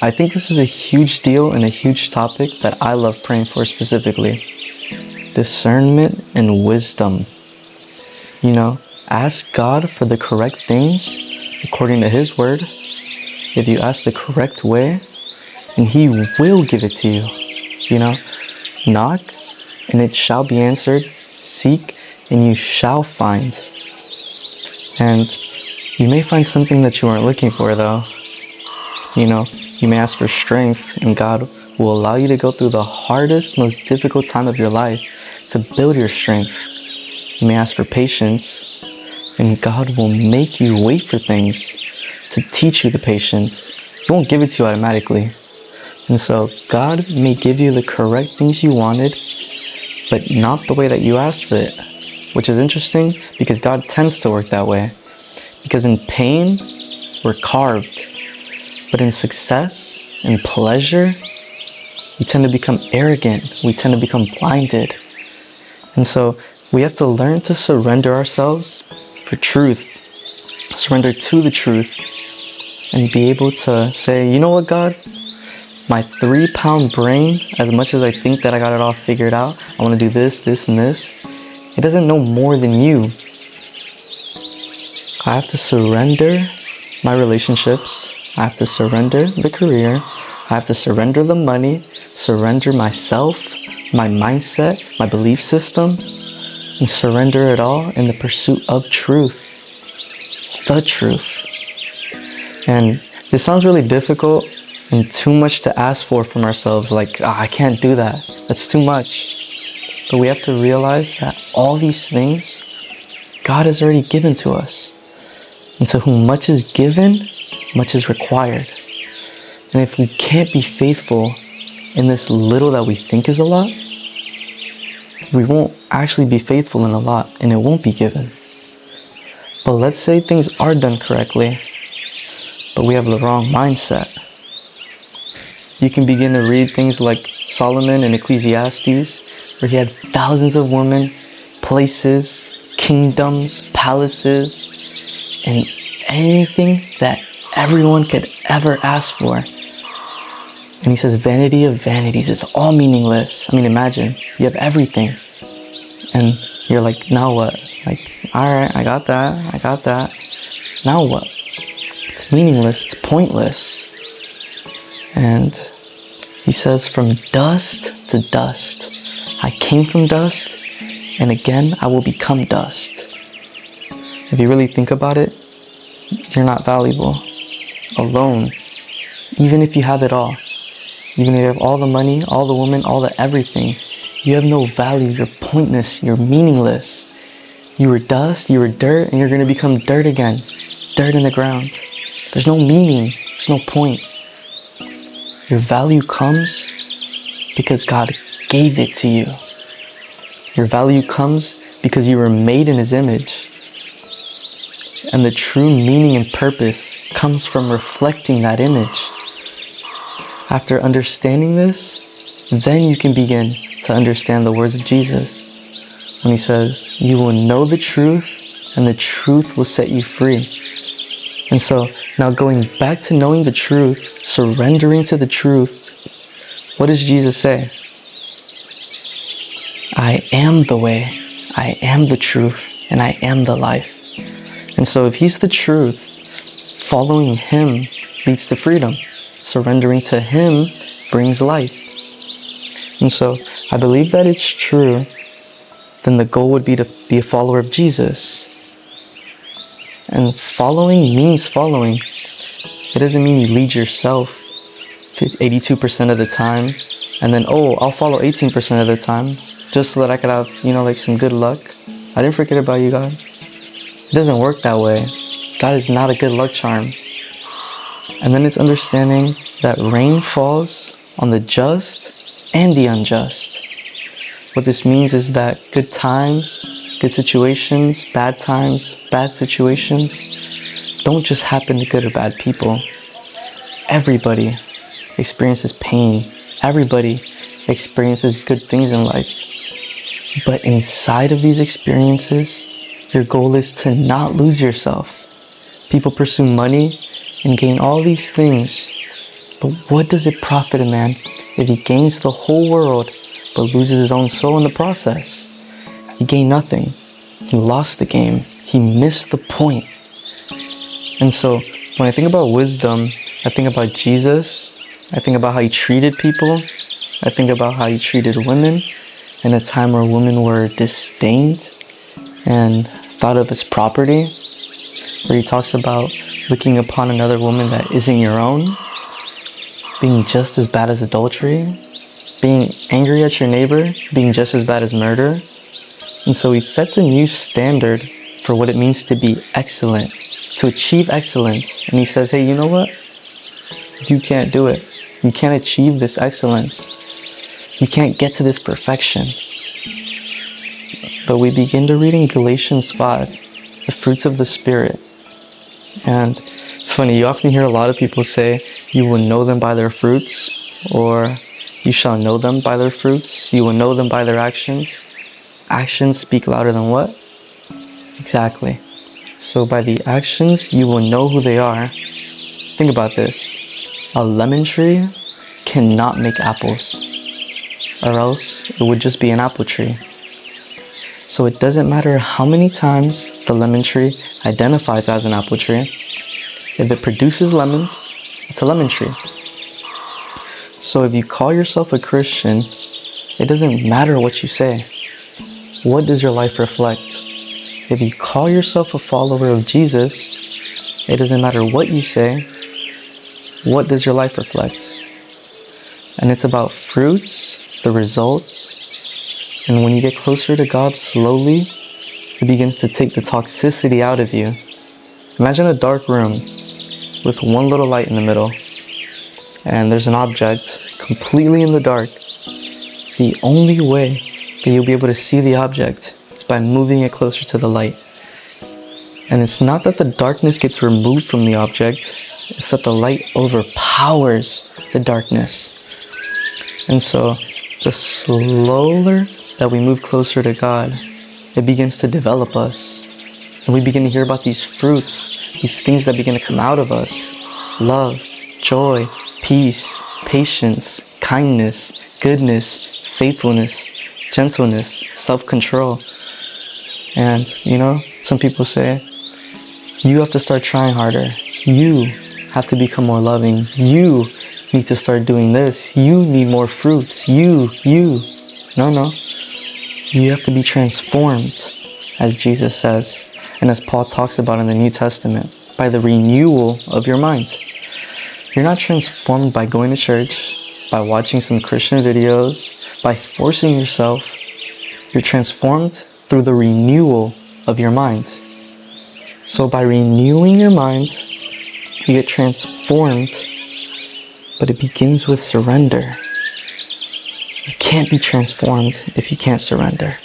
I think this is a huge deal and a huge topic that I love praying for specifically. Discernment and wisdom. Ask God for the correct things according to His word. If you ask the correct way, and He will give it to you. Knock and it shall be answered. Seek and you shall find. And you may find something that you weren't looking for though. You may ask for strength, and God will allow you to go through the hardest, most difficult time of your life to build your strength. You may ask for patience, and God will make you wait for things to teach you the patience. He won't give it to you automatically. And so God may give you the correct things you wanted, but not the way that you asked for it, which is interesting because God tends to work that way. Because in pain, we're carved. But in success and pleasure, we tend to become arrogant. We tend to become blinded. And so we have to learn to surrender ourselves for truth. Surrender to the truth. And be able to say, you know what, God? My 3-pound brain, as much as I think that I got it all figured out, I want to do this, this, and this, it doesn't know more than you. I have to surrender my relationships. I have to surrender the career. I have to surrender the money, surrender myself, my mindset, my belief system, and surrender it all in the pursuit of truth. The truth. And this sounds really difficult and too much to ask for from ourselves. Like, I can't do that. That's too much. But we have to realize that all these things, God has already given to us. And to whom much is given, much is required. And if we can't be faithful in this little that we think is a lot, we won't actually be faithful in a lot, and it won't be given. But let's say things are done correctly, but we have the wrong mindset. You can begin to read things like Solomon in Ecclesiastes, where he had thousands of women, places, kingdoms, palaces, and anything that everyone could ever ask for. And he says, vanity of vanities, it's all meaningless. I mean, imagine, you have everything. And you're like, now what? Like, alright, I got that. Now what? It's meaningless, it's pointless. And he says, from dust to dust. I came from dust, and again, I will become dust. If you really think about it, you're not valuable. Alone. Even if you have it all. Even if you have all the money, all the women, all the everything. You have no value. You're pointless. You're meaningless. You were dust, you were dirt, and you're going to become dirt again. Dirt in the ground. There's no meaning. There's no point. Your value comes because God gave it to you. Your value comes because you were made in His image. And the true meaning and purpose comes from reflecting that image. After understanding this, then you can begin to understand the words of Jesus. When He says, you will know the truth, and the truth will set you free. And so, now going back to knowing the truth, surrendering to the truth, what does Jesus say? I am the way, I am the truth, and I am the life. And so if He's the truth, following Him leads to freedom. Surrendering to Him brings life. And so I believe that it's true, then the goal would be to be a follower of Jesus. And following means following. It doesn't mean you lead yourself 82% of the time, and then, I'll follow 18% of the time, just so that I could have, like some good luck. I didn't forget about you, God. It doesn't work that way. God is not a good luck charm. And then it's understanding that rain falls on the just and the unjust. What this means is that good times, good situations, bad times, bad situations, don't just happen to good or bad people. Everybody experiences pain. Everybody experiences good things in life. But inside of these experiences, your goal is to not lose yourself. People pursue money and gain all these things, But what does it profit a man if he gains the whole world but loses his own soul in the process? He gained nothing. He lost the game. He missed the point. And so when I think about wisdom, I think about Jesus. I think about how he treated people. I think about how he treated women in a time where women were disdained and thought of as property, where he talks about looking upon another woman that isn't your own, being just as bad as adultery, being angry at your neighbor, being just as bad as murder. And so he sets a new standard for what it means to be excellent, to achieve excellence. And he says, hey, you know what? You can't do it. You can't achieve this excellence. You can't get to this perfection. But we begin to read in Galatians 5, the fruits of the Spirit. And it's funny, you often hear a lot of people say, you will know them by their fruits, or you shall know them by their fruits. You will know them by their actions. Actions speak louder than what? Exactly. So by the actions, you will know who they are. Think about this. A lemon tree cannot make apples, or else it would just be an apple tree. So it doesn't matter how many times the lemon tree identifies as an apple tree. If it produces lemons, it's a lemon tree. So if you call yourself a Christian, it doesn't matter what you say. What does your life reflect? If you call yourself a follower of Jesus, it doesn't matter what you say. What does your life reflect? And it's about fruits, the results. And when you get closer to God slowly, it begins to take the toxicity out of you. Imagine a dark room with one little light in the middle. And there's an object completely in the dark. The only way that you'll be able to see the object is by moving it closer to the light. And it's not that the darkness gets removed from the object, it's that the light overpowers the darkness. And so the slower that we move closer to God, it begins to develop us. And we begin to hear about these fruits, these things that begin to come out of us. Love, joy, peace, patience, kindness, goodness, faithfulness, gentleness, self-control. And, some people say, you have to start trying harder. You have to become more loving. You need to start doing this. You need more fruits. You. No. You have to be transformed, as Jesus says, and as Paul talks about in the New Testament, by the renewal of your mind. You're not transformed by going to church, by watching some Christian videos, by forcing yourself. You're transformed through the renewal of your mind. So by renewing your mind, you get transformed, but it begins with surrender. You can't be transformed if you can't surrender.